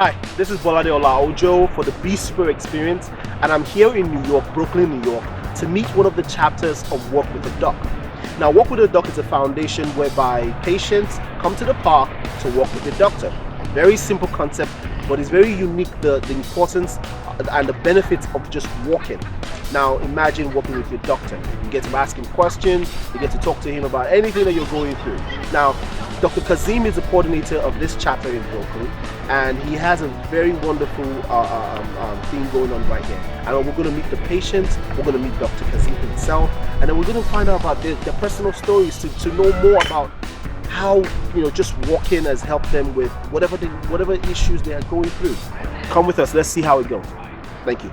Hi, this is ola-ojo for the BSuper experience, and I'm here in New York, Brooklyn, New York, to meet one of the chapters of Walk with a Doc. Now, Walk with a Doc is a foundation whereby patients come to the park to walk with the doctor. Very simple concept, but it's very unique, the importance and the benefits of just walking. Now, imagine walking with your doctor. You get to ask him questions, you get to talk to him about anything that you're going through. Now, Dr. Kazim is the coordinator of this chapter in Brooklyn, and he has a very wonderful thing going on right here. And we're going to meet the patients, we're going to meet Dr. Kazim himself, and then we're going to find out about their personal stories to know more about how just walking has helped them with whatever issues they are going through. Come with us, let's see how it goes. Thank you.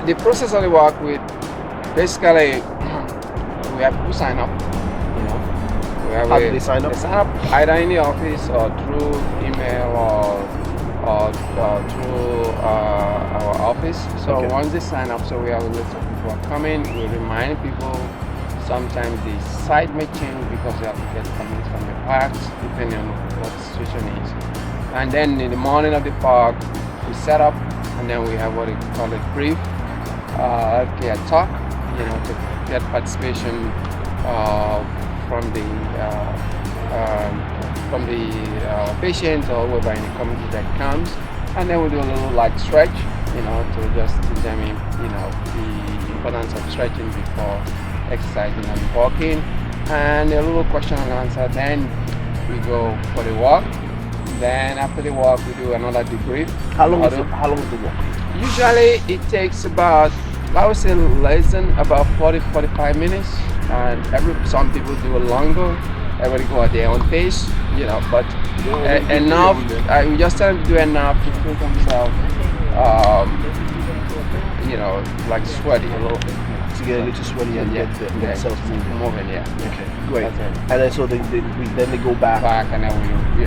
The process of the walk with basically we have to sign up. How do they sign up? They sign up either in the office or through email or through our office. So Okay. once they sign up, so we have a list of people are coming. We remind people. Sometimes the site may change because they have to get permits from the parks, depending on what the situation is. And then in the morning of the park, we set up, and then we have what we call a brief healthcare talk, to get participation from the patient or whoever in the community that comes, and then we do a little stretch, to just teach them, the importance of stretching before exercising and walking, and a little question and answer. Then we go for the walk. Then after the walk, we do another debrief. How long is the walk? Usually it takes about, I would say, less than about 40-45 minutes, and some people do it longer. Everybody go at their own pace, but enough. We just tell them to do enough to feel themselves, sweaty a little bit. To get a little sweaty and get themselves moving. Yeah. Okay, great. And then so they go back. And then we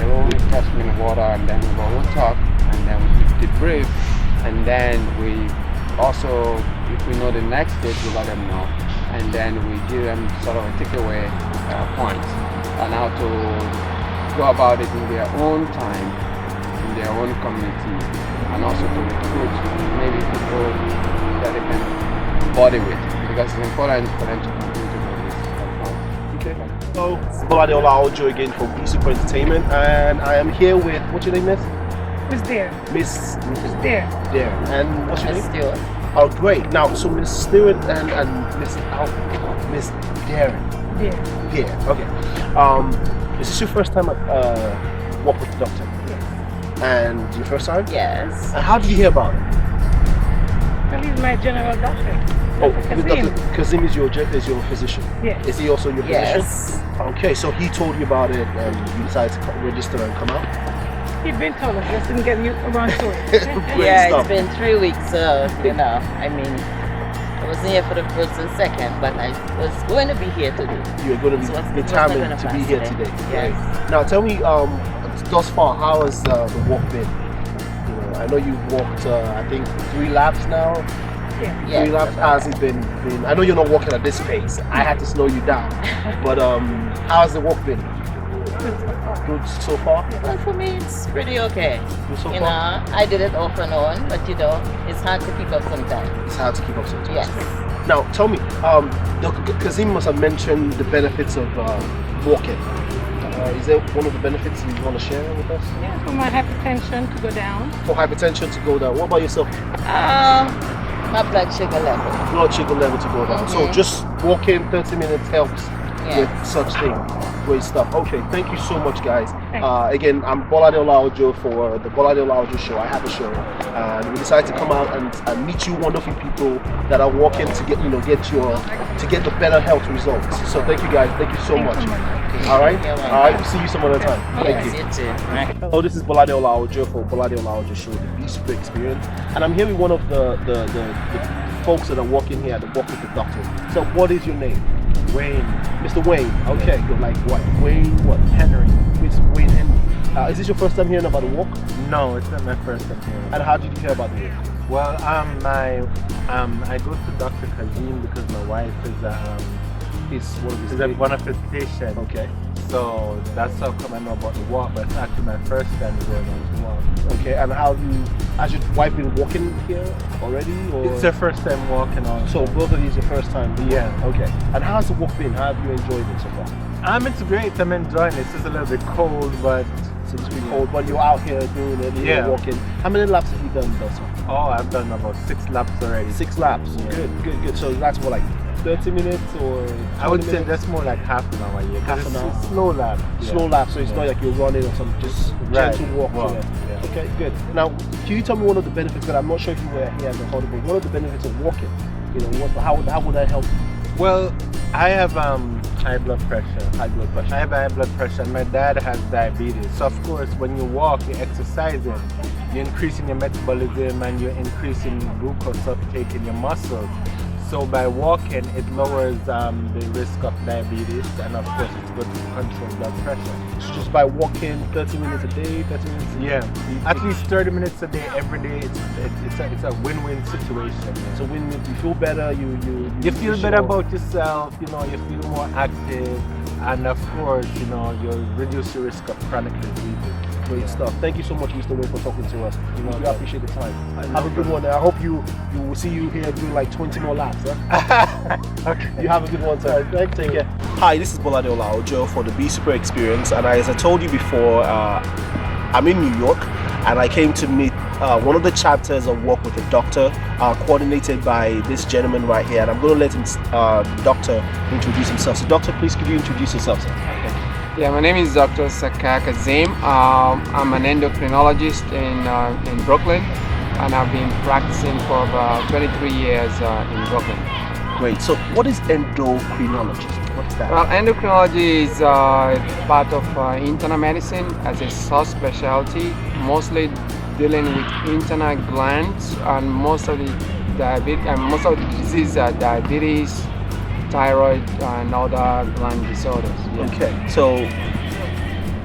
touch them in the water, and then we'll talk, and then we debrief, and then we also, if we know the next date, we let them know, and then we give them sort of a takeaway points on how to go about it in their own time, in their own community, and also to recruit maybe people that they can body with, because it's important for them to continue to do this. Okay. So, ola-ojo again from BSuper Entertainment, and I am here with, what's your name, Miss? Miss Dare. Miss Dare. Dare. And what's your name? Stewart. Oh, great. Now, so Miss Stewart and Miss Darren. Dare. Yeah. Okay. Is this your first time at Walk with the Doctor? Yes. And your first time? Yes. And how did you hear about it? Well, he's my general doctor. Oh, Kazim. Dr. Kazim is your physician. Yes. Is he also your Yes. physician? Okay, so he told you about it, and you decided to register and come out. He'd been told us, just didn't get you around to it. Great Yeah, stuff. it's been 3 weeks, I wasn't here for the first and second, but I was going to be here today. You're going to So be it's not determined gonna to be pass here today. today. Yes. Great. Now, tell me, thus far, how has the walk been? I know you've walked, I think, 3 laps now. Yeah. Yeah, 3 laps. How's it been? I know you're not walking at this pace. I had to slow you down. But how's the walk been? Good so far? Well, for me, it's pretty okay. Good so far? I did it off and on, but it's hard to keep up sometimes. It's hard to keep up sometimes. Yes. Now, tell me, Dr. Kazim must have mentioned the benefits of walking. Is there one of the benefits you want to share with us? Yeah, for my hypertension to go down. For hypertension to go down. What about yourself? My blood sugar level. Blood sugar level to go down. So just walking 30 minutes helps with such thing. Great stuff. Okay, thank you so much, guys. Again, I'm ola-ojo for the ola-ojo show. I have a show, and we decided to come out and meet you wonderful people that are walking to get the better health results. So thank you, guys. Thank you so much. All right. All right. See you some other time. Thank you. Yes, you too. Hello, this is ola-ojo for ola-ojo show, the BSuper experience, and I'm here with one of the folks that are working here at the Walk with the Doctor. So, what is your name? Wayne. Mr. Wayne. Okay, you're like what? Wayne what? Henry. Mr. Wayne Henry. Is this your first time hearing about the walk? No, it's not my first time here. And how did you hear about the walk? Well, I go to Dr. Kazim because my wife is one of his patients. Okay. So that's how come I know about the walk, but it's actually my first time going on the walk. Okay, and has your wife been walking here already? Or? It's her first time walking on. So both of these are first time? Yeah. Okay. And how's the walk been? How have you enjoyed it so far? It's great. I'm enjoying it. It's just a little bit cold, but Seems to be cold, but you're out here doing it, you're Yeah. walking. How many laps have you done thus far? I've done about 6 laps already. 6 laps. Yeah. Good. So that's what, like 30 minutes or 20 I would say minutes? that's more like half an hour. Yeah, Half an hour. It's slow lap. Slow lap, so it's not like you're running or something, just Right. gentle walk. Walk, Yeah. yeah. Okay, good. Now, can you tell me one of the benefits, but I'm not sure if you were here at the holiday, but what are the benefits of walking? You know, how would that help? Well, I have high blood pressure. High blood pressure. I have high blood pressure and my dad has diabetes. So of course when you walk, you're exercising, you're increasing your metabolism and you're increasing glucose uptake in your muscles. So by walking, it lowers the risk of diabetes and of course it's good to control blood pressure. So just by walking 30 minutes a day, 30 minutes a day? Yeah, at least 30 minutes a day, every day. It's a win-win situation. So when you feel better, you feel better about yourself, you know, you feel more active, and of course, you know, you reduce your risk of chronic diseases. Great stuff. Thank you so much, Mr. Wayne, for talking to us. We welcome. appreciate the time. Have a good one. I hope you will see you here doing like 20 more laps. Huh? Okay. You have a good one, sir. Take care. Hi, this is Bolade Ola-ojo for the BSuper experience, and as I told you before, I'm in New York, and I came to meet one of the chapters of Walk with a Doctor, coordinated by this gentleman right here, and I'm going to let him, doctor, introduce himself. So, doctor, please could you introduce yourself, sir? Yeah, my name is Dr. Sakar Kazim. I'm an endocrinologist in Brooklyn, and I've been practicing for about 23 years in Brooklyn. Great. So, what is endocrinologist? What's that? Well, endocrinology is part of internal medicine as a subspecialty, mostly dealing with internal glands, and most of the disease are diabetes, thyroid, and other gland disorders. Yeah. Okay, so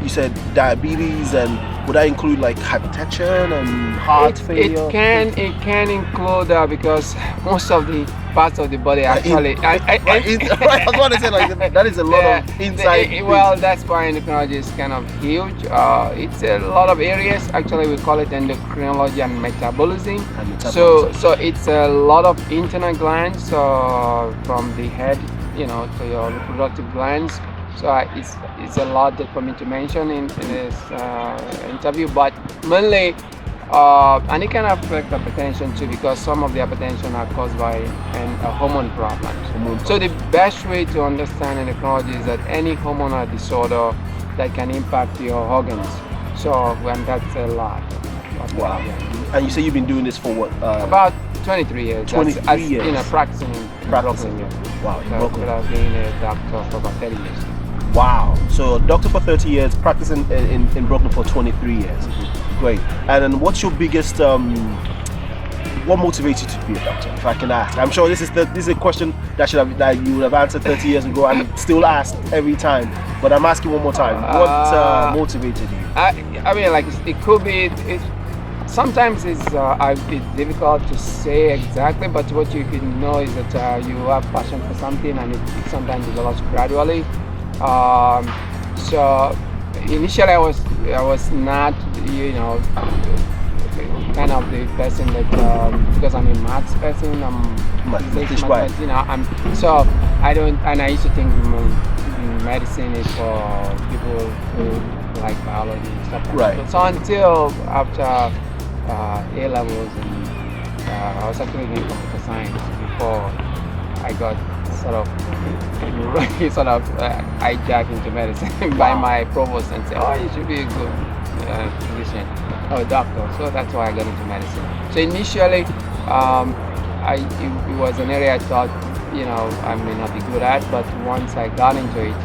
you said diabetes, and would that include like hypertension and heart failure? It can include because most of the parts of the body actually. I was going to say like that is a lot of inside. Well, that's why endocrinology is kind of huge. It's a lot of areas. Actually, we call it endocrinology and metabolism. So it's a lot of internal glands from the head, you know, to your reproductive glands. So it's a lot for me to mention in this interview, but mainly, and it can affect hypertension too, because some of the hypertension are caused by hormone problems. So the best way to understand endocrinology is that any hormonal disorder that can impact your organs. So when that's a lot. Wow. And you say you've been doing this for what? About 23 years. 23 years. You know, practicing in Brooklyn. Wow, in So Brooklyn. I've been a doctor for about 30 years. Wow. So doctor for 30 years, practicing in Brooklyn for 23 years. Great. And then what's your biggest, what motivates you to be a doctor, if I can ask? I'm sure this is a question that you would have answered 30 years ago and still asked every time. But I'm asking one more time. What motivated you? I mean, like it could be. Sometimes it's difficult to say exactly, but what you can know is that you have passion for something, and it sometimes develops gradually. So initially, I was not, you know, kind of the person that because I'm a maths person, Right. you know, so I don't, and I used to think medicine is for people who like biology and stuff like Right. that. So until after A levels, and I was actually doing computer science before I got sort of hijacked into medicine by my provost and said, "Oh, you should be a good physician or a doctor." So that's why I got into medicine. So initially, it was an area I thought, you know, I may not be good at, but once I got into it,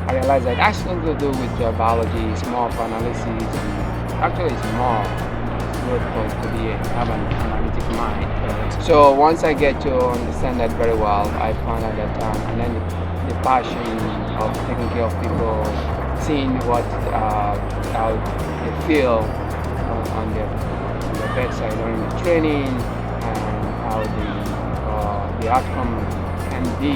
I realized that it has nothing to do with biology. It's more of analysis, and actually it's more good to have an analytic mind. So once I get to understand that very well, I found out that and then the passion of taking care of people seeing how they feel on their bedside during the training, and how the outcome can be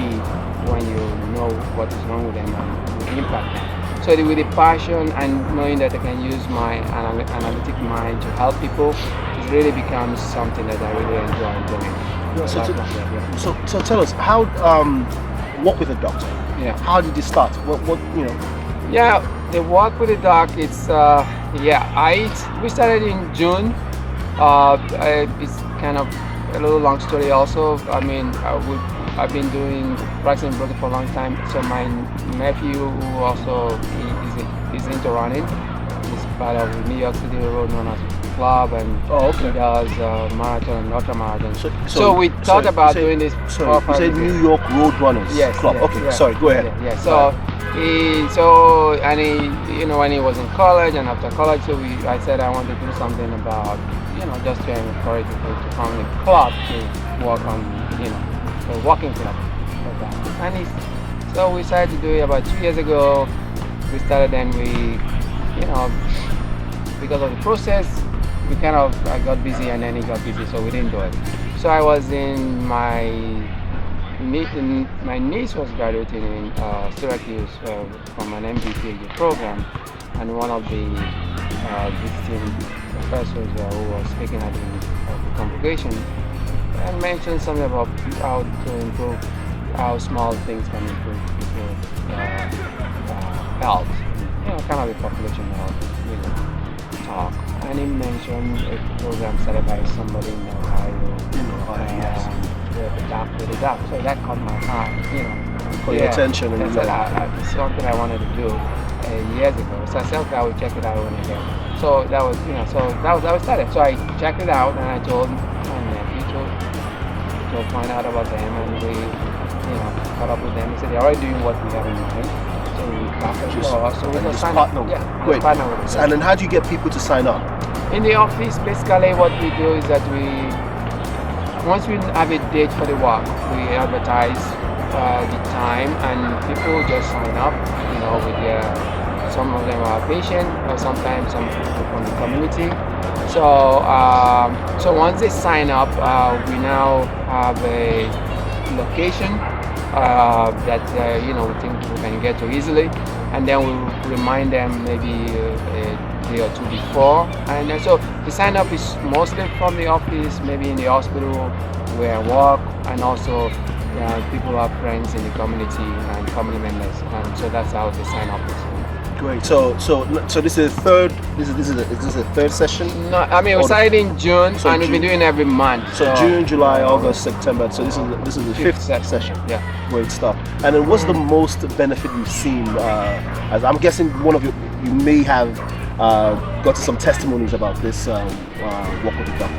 when you know what is wrong with them and the impact them. So with the passion and knowing that I can use my analytic mind to help people, it really becomes something that I really enjoy doing. So tell us how work with a doctor. Yeah. How did you start? What you know? Yeah, the walk with the doc. It's we started in June. It's kind of a little long story. Also, I mean, I've been doing practicing Brooklyn for a long time. So my nephew, who also is into running, is part of the New York City road known as Club, and he does marathon and ultra marathon. So we thought about doing this. So you said New York Road Runners Club. Yes, Okay, sorry, go ahead. Yeah. So he, you know, when he was in college and after college, I said I wanted to do something about, you know, just to encourage people to found a club to work on, you know, a walking club like that. And so we decided to do it about 2 years ago. We started, and you know, because of the process, I got busy, and then he got busy, so we didn't do it. So I was in my niece was graduating in Syracuse from an MD program, and one of the visiting professors who was speaking at the congregation mentioned something about how to improve, how small things can improve people's health, you know, kind of a population health, you know, talk. And he mentioned a program started by somebody in Ohio, with a doc. So that caught my eye, you know. Caught your attention. And it's something I wanted to do years ago. So I said, okay, I will check it out when I get. So that was, you know, that was how it started. So I checked it out, and I told my nephew to find out about them, and we, you know, caught up with them. He said they're already doing what we have in mind. So we partner. Yeah, great. Partner with them. And then how do you get people to sign up? In the office, basically what we do is that once we have a date for the walk, we advertise the time, and people just sign up, you know, with some of them are patients, or sometimes some people from the community. So once they sign up, we now have a location that you know, we think we can get to easily, and then we'll remind them maybe a day or two before. And so the sign up is mostly from the office, maybe in the hospital where I work, and also people who have friends in the community and family members, and so that's how the sign up is. Great. So this is the third. Is this a third session? No, I mean we started in June, and we've been doing every month. So June, July, August, September. So this is the fifth session. Yeah. Great stuff. And then what's the most benefit you've seen? As I'm guessing, one of you may have got some testimonies about this Walk with the Doc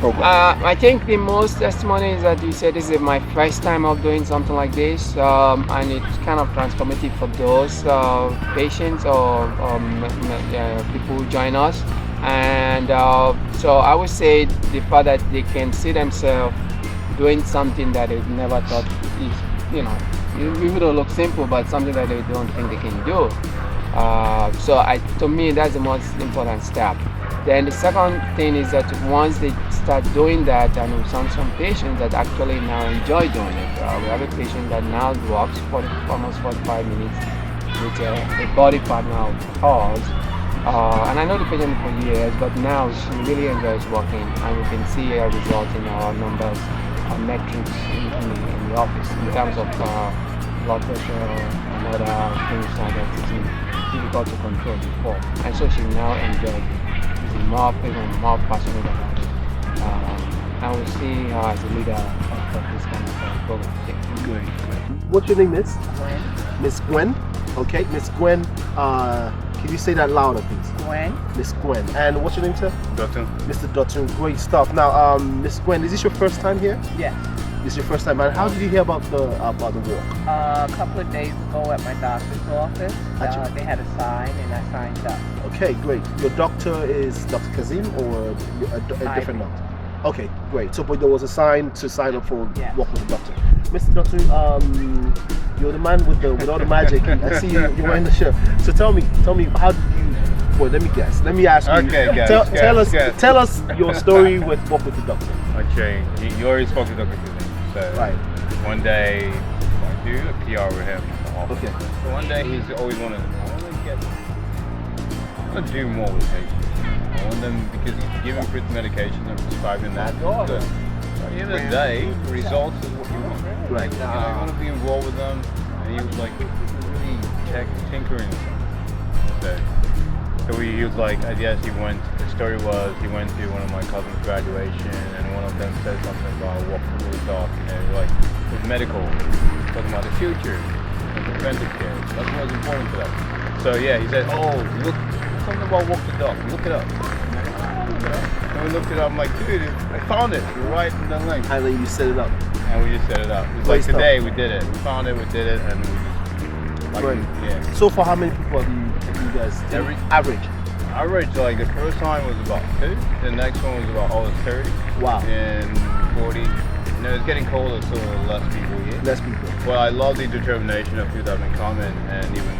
program. I think the most testimony is that you said this is my first time of doing something like this, and it's kind of transformative for those patients or people who join us. And so I would say the fact that they can see themselves doing something that they never thought is, you know, it would look simple, but something that they don't think they can do. To me, that's the most important step. Then the second thing is that once they start doing that, and we found some patients that actually now enjoy doing it. We have a patient that now walks for almost 45 minutes with a body partner of ours. And I know the patient for years, but now she really enjoys walking, and we can see a result in our numbers, our metrics in the office in terms of blood pressure and other things like that. It's difficult to control before, and so she now enjoys. More people, more passionate about it. And we'll see her as a leader of this kind of program. Great. What's your name, Miss? Gwen. Miss Gwen. Okay, Miss Gwen. Can you say that louder, please? Gwen. Miss Gwen. And what's your name, sir? Dotun. Mr. Dotun. Great stuff. Now, Miss Gwen, is this your first time here? Yes. This is your first time. And how did you hear about the walk? A couple of days ago at my doctor's office, they had a sign, and I signed up. Okay, great. Your doctor is Dr. Kazim or a different doctor? Okay, great. So, but there was a sign to sign up for Yes. Walk with the Doctor. Mr. Doctor, you're the man with all the magic. I see you wearing the shirt. So tell me, how did you? Well, let me guess. Let me ask you. Okay, guys, Tell us your story with Walk with the Doctor. Okay, you already spoke to Dr. Kizzy. So Right. one day, I do a PR with him. Okay. So one day he's always wanted, I want to do more with patients. I want them, because he's giving medications and prescribing that. It's good. So at the end of the day, the results is what you want. Right. I want to be involved with them. And he was like really tinkering. So he was like, I guess he went, the story was he went to one of my cousin's graduation and one of them said something about walking with the dog, like with medical, talking about the future, and preventive care. That's what's important to them. So yeah, he said, oh, look, something about walk the dog, look it up. And we looked it up, I'm like, dude, I found it, you're right in the link. And then you set it up. And we just set it up. It's Great like stuff. today we did it, we found it, we did it, and we just, like, Great. yeah. So far, how many people have you guys? Average. Average, like the first time was about 2, the next one was about almost 30, Wow. and 40. You know, it's getting colder, so less people here. Less people. Well, I love the determination of people that have been coming, and even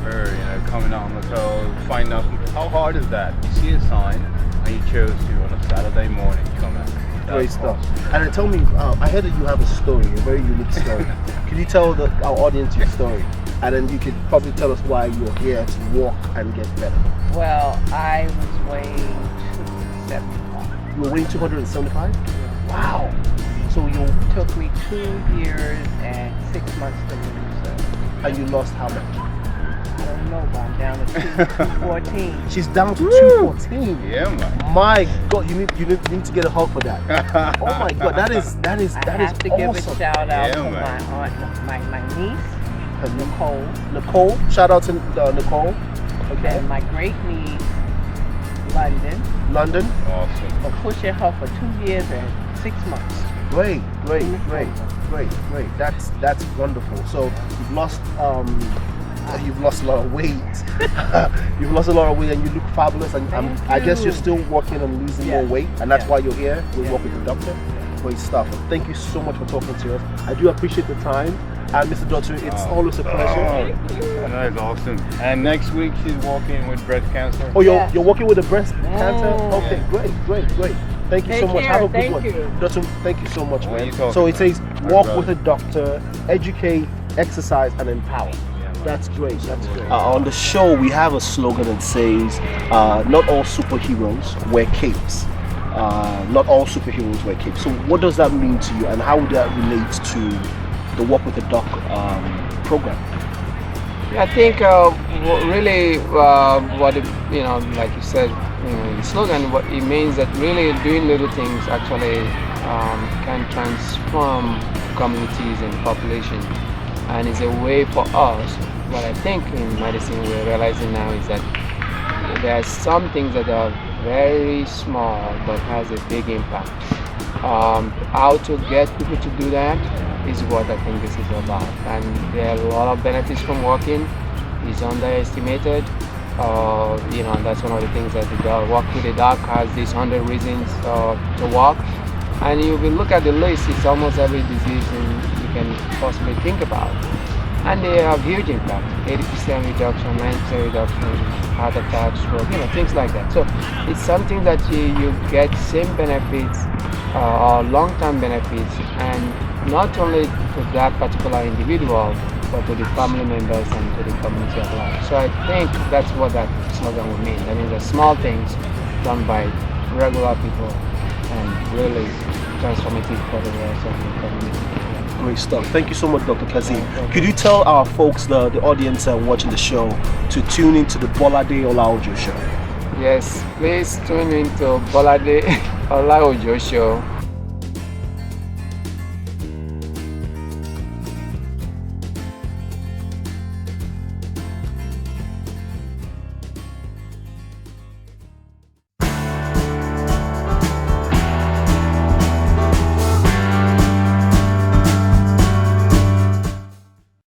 her, you know, coming out on the toes, finding out how hard is that? You see a sign, and you chose to on a Saturday morning come out. Great stuff. And then tell me, I heard that you have a story, a very unique story. Can you tell our audience your story? And then you could probably tell us why you're here to walk and get better. Well, I was weighing 275. You were weighing 275? Wow. So you It took me 2 years and 6 months to lose it. and you lost how much? I don't know, but I'm down to 214. She's down to 214. Yeah, man. My God, you need to get a hug for that. Oh my God, that is I have to give a awesome. shout out Yeah, to man. my aunt, my niece, Nicole, Nicole, shout out to Nicole. Okay. and my great niece, London, London. Awesome. for pushing her for 2 years and 6 months. Great. That's wonderful. So you've lost a lot of weight. You've lost a lot of weight and you look fabulous. And I guess you're still working on losing more weight, and that's why you're here. We work with the doctor. Great stuff. Thank you so much for talking to us. I do appreciate the time. And Mr. Doctor, it's always a pleasure. That's awesome. And next week she's walking with breast cancer. Oh, you're working with the breast cancer? Okay, great. Thank you so much. care. Have a good Thank one. you. Doctor, thank you so much, What are man. you talking So it says about? walk My with a doctor, educate, exercise, and empower. That's great. On the show, we have a slogan that says, not all superheroes wear capes. Not all superheroes wear capes. So what does that mean to you, and how would that relate to the Walk with the Doc program? I think really what it, like you said, the slogan, what it means that really doing little things actually can transform communities and population, and it's a way for us. What I think in medicine we're realizing now is that there are some things that are very small but has a big impact. How to get people to do that is what I think this is about, and there are a lot of benefits from walking. It's underestimated, and that's one of the things that the Walk with the Doc has these 100 reasons to walk, and you will look at the list, it's almost every disease you can possibly think about, and they have huge impact, 80% reduction, 90% reduction, heart attacks, stroke, things like that. So it's something that you get same benefits or long-term benefits, and not only to that particular individual, but to the family members and to the community at large. So I think that's what that slogan would mean. That means the small things done by regular people and really transformative for the rest of the community. Great stuff. Thank you so much, Dr. Kazim. Could you tell our folks, the audience watching the show, to tune into the Bolade Ola-ojo show? Yes, please tune into Bolade Ola-ojo show